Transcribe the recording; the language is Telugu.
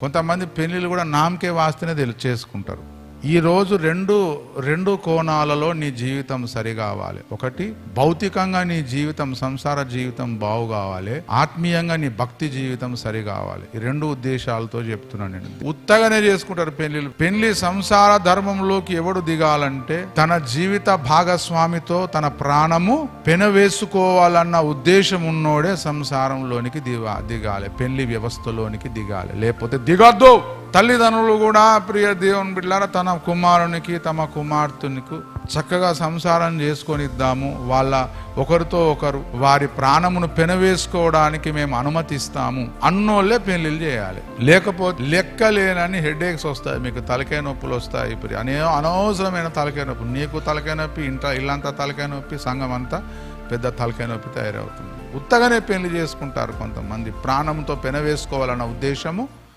కొంతమంది పెళ్లిళ్ళు కూడా నామకే వాస్తేనే చేసుకుంటారు. ఈరోజు రెండు కోణాలలో నీ జీవితం సరి కావాలి. ఒకటి, భౌతికంగా నీ జీవితం, సంసార జీవితం బాగు కావాలి. ఆత్మీయంగా నీ భక్తి జీవితం సరి కావాలి. ఈ రెండు ఉద్దేశాలతో చెప్తున్నాను నేను. ఉత్తగానే చేసుకుంటారు పెళ్లిళ్ళు. పెళ్లి సంసార ధర్మంలోకి ఎవడు దిగాలంటే తన జీవిత భాగస్వామితో తన ప్రాణము పెనవేసుకోవాలన్న ఉద్దేశం ఉన్నోడే సంసారంలోనికి దిగాలి, పెళ్లి వ్యవస్థలోనికి దిగాలి. లేకపోతే దిగద్దు. తల్లిదండ్రులు కూడా ప్రియ దేవుని బిడ్డలారా తన కుమారునికి తమ కుమార్తెనికి చక్కగా సంసారం చేసుకొని ఇద్దాము, వాళ్ళ ఒకరితో ఒకరు వారి ప్రాణమును పెనవేసుకోవడానికి మేము అనుమతిస్తాము అన్నోళ్ళే పెళ్లిళ్ళు చేయాలి. లేకపోతే లెక్కలేనని హెడేక్స్ వస్తాయి, మీకు తలకాయ నొప్పులు వస్తాయి. ఇప్పుడు అనవసరమైన తలకాయ నొప్పి, నీకు తలకాయ నొప్పి, ఇల్లంతా తలకాయ నొప్పి, సంఘం అంతా పెద్ద తలకాయ నొప్పి తయారవుతుంది. ఉత్తగానే పెళ్లి చేసుకుంటారు కొంతమంది, ప్రాణంతో పెనవేసుకోవాలన్న ఉద్దేశము